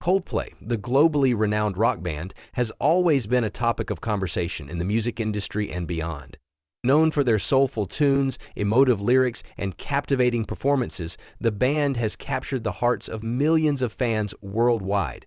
Coldplay, the globally renowned rock band, has always been a topic of conversation in the music industry and beyond. Known for their soulful tunes, emotive lyrics, and captivating performances, the band has captured the hearts of millions of fans worldwide.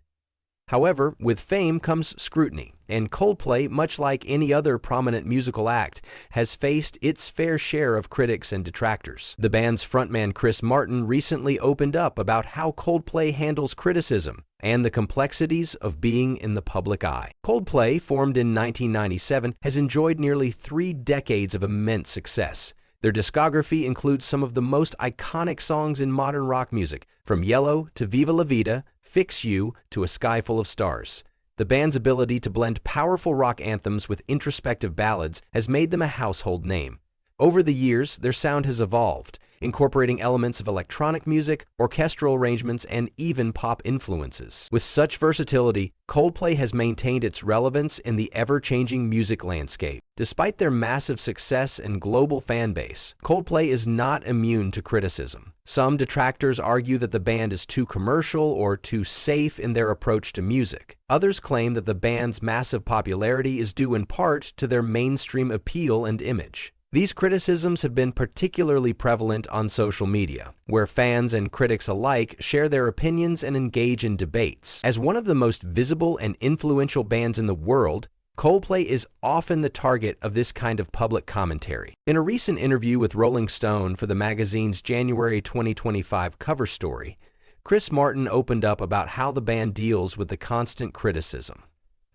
However, with fame comes scrutiny, and Coldplay, much like any other prominent musical act, has faced its fair share of critics and detractors. The band's frontman Chris Martin recently opened up about how Coldplay handles criticism and the complexities of being in the public eye. Coldplay, formed in 1997, has enjoyed nearly 3 decades of immense success. Their discography includes some of the most iconic songs in modern rock music, from Yellow to Viva La Vida, Fix You to A Sky Full of Stars. The band's ability to blend powerful rock anthems with introspective ballads has made them a household name. Over the years, their sound has evolved, incorporating elements of electronic music, orchestral arrangements, and even pop influences. With such versatility, Coldplay has maintained its relevance in the ever-changing music landscape. Despite their massive success and global fan base, Coldplay is not immune to criticism. Some detractors argue that the band is too commercial or too safe in their approach to music. Others claim that the band's massive popularity is due in part to their mainstream appeal and image. These criticisms have been particularly prevalent on social media, where fans and critics alike share their opinions and engage in debates. As one of the most visible and influential bands in the world, Coldplay is often the target of this kind of public commentary. In a recent interview with Rolling Stone for the magazine's January 2025 cover story, Chris Martin opened up about how the band deals with the constant criticism.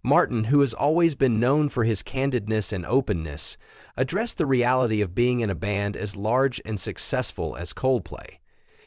Martin, who has always been known for his candidness and openness, addressed the reality of being in a band as large and successful as Coldplay.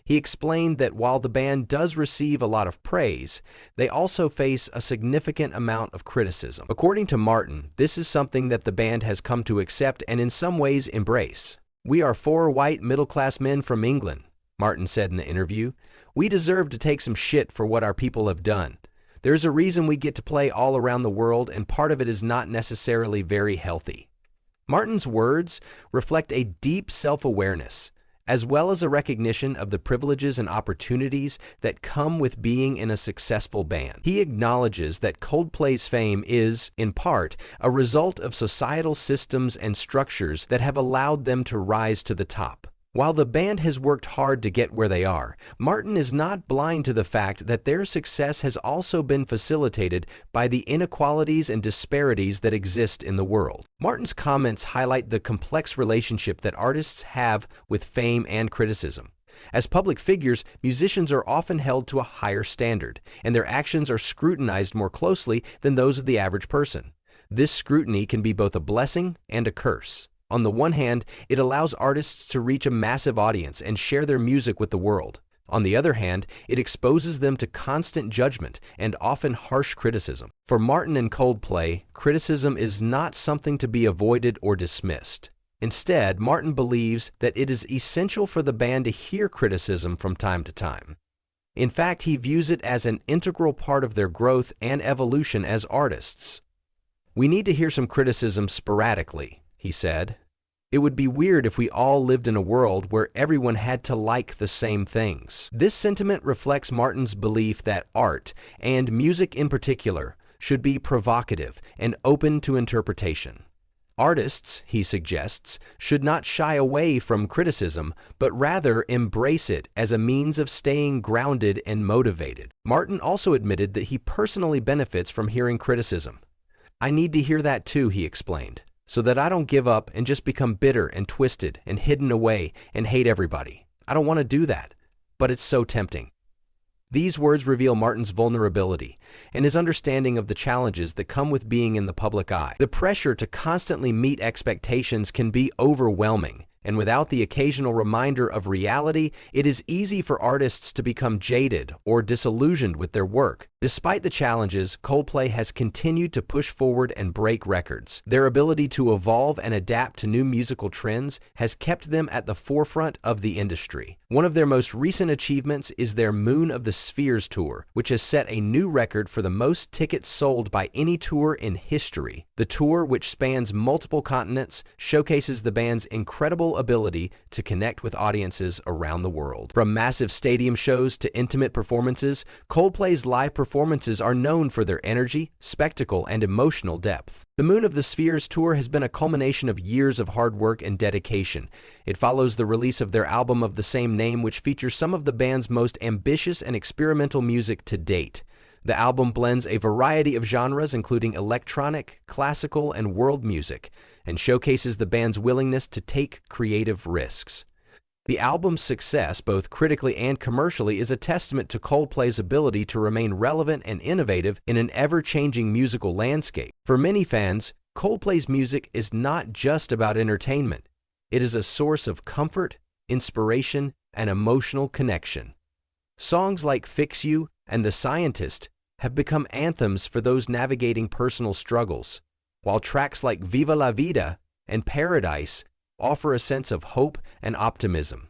He explained that while the band does receive a lot of praise, they also face a significant amount of criticism. According to Martin, this is something that the band has come to accept and in some ways embrace. "We are 4 white middle-class men from England," Martin said in the interview. "We deserve to take some shit for what our people have done. There's a reason we get to play all around the world, and part of it is not necessarily very healthy." Martin's words reflect a deep self-awareness, as well as a recognition of the privileges and opportunities that come with being in a successful band. He acknowledges that Coldplay's fame is, in part, a result of societal systems and structures that have allowed them to rise to the top. While the band has worked hard to get where they are, Martin is not blind to the fact that their success has also been facilitated by the inequalities and disparities that exist in the world. Martin's comments highlight the complex relationship that artists have with fame and criticism. As public figures, musicians are often held to a higher standard, and their actions are scrutinized more closely than those of the average person. This scrutiny can be both a blessing and a curse. On the one hand, it allows artists to reach a massive audience and share their music with the world. On the other hand, it exposes them to constant judgment and often harsh criticism. For Martin and Coldplay, criticism is not something to be avoided or dismissed. Instead, Martin believes that it is essential for the band to hear criticism from time to time. In fact, he views it as an integral part of their growth and evolution as artists. "We need to hear some criticism sporadically," he said. "It would be weird if we all lived in a world where everyone had to like the same things." This sentiment reflects Martin's belief that art, and music in particular, should be provocative and open to interpretation. Artists, he suggests, should not shy away from criticism, but rather embrace it as a means of staying grounded and motivated. Martin also admitted that he personally benefits from hearing criticism. "I need to hear that too," he explained, "so that I don't give up and just become bitter and twisted and hidden away and hate everybody. I don't want to do that, but it's so tempting." These words reveal Martin's vulnerability and his understanding of the challenges that come with being in the public eye. The pressure to constantly meet expectations can be overwhelming, and without the occasional reminder of reality, it is easy for artists to become jaded or disillusioned with their work. Despite the challenges, Coldplay has continued to push forward and break records. Their ability to evolve and adapt to new musical trends has kept them at the forefront of the industry. One of their most recent achievements is their Moon of the Spheres tour, which has set a new record for the most tickets sold by any tour in history. The tour, which spans multiple continents, showcases the band's incredible ability to connect with audiences around the world. From massive stadium shows to intimate performances, Coldplay's live performances performances are known for their energy, spectacle, and emotional depth. The Moon of the Spheres tour has been a culmination of years of hard work and dedication. It follows the release of their album of the same name, which features some of the band's most ambitious and experimental music to date. The album blends a variety of genres, including electronic, classical, and world music, and showcases the band's willingness to take creative risks. The album's success, both critically and commercially, is a testament to Coldplay's ability to remain relevant and innovative in an ever-changing musical landscape. For many fans, Coldplay's music is not just about entertainment. It is a source of comfort, inspiration, and emotional connection. Songs like Fix You and The Scientist have become anthems for those navigating personal struggles, while tracks like Viva la Vida and Paradise offer a sense of hope and optimism.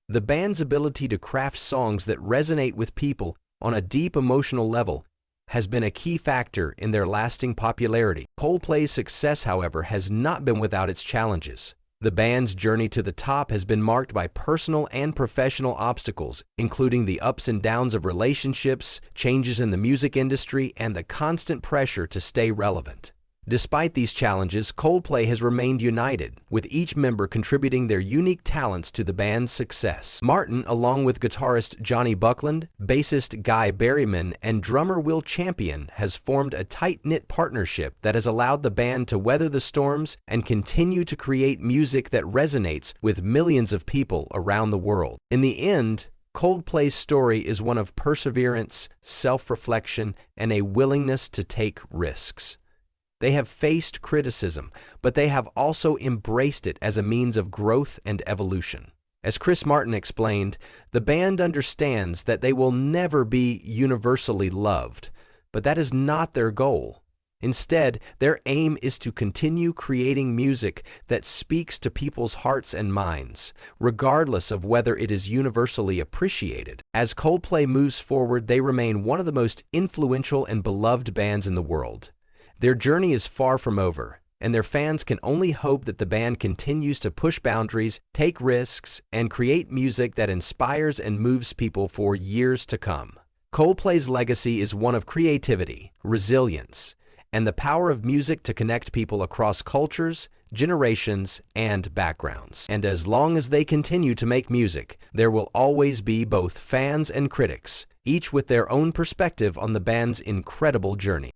The band's ability to craft songs that resonate with people on a deep emotional level has been a key factor in their lasting popularity. Coldplay's success, however, has not been without its challenges. The band's journey to the top has been marked by personal and professional obstacles, including the ups and downs of relationships, changes in the music industry, and the constant pressure to stay relevant. Despite these challenges, Coldplay has remained united, with each member contributing their unique talents to the band's success. Martin, along with guitarist Johnny Buckland, bassist Guy Berryman, and drummer Will Champion, has formed a tight-knit partnership that has allowed the band to weather the storms and continue to create music that resonates with millions of people around the world. In the end, Coldplay's story is one of perseverance, self-reflection, and a willingness to take risks. They have faced criticism, but they have also embraced it as a means of growth and evolution. As Chris Martin explained, the band understands that they will never be universally loved, but that is not their goal. Instead, their aim is to continue creating music that speaks to people's hearts and minds, regardless of whether it is universally appreciated. As Coldplay moves forward, they remain one of the most influential and beloved bands in the world. Their journey is far from over, and their fans can only hope that the band continues to push boundaries, take risks, and create music that inspires and moves people for years to come. Coldplay's legacy is one of creativity, resilience, and the power of music to connect people across cultures, generations, and backgrounds. And as long as they continue to make music, there will always be both fans and critics, each with their own perspective on the band's incredible journey.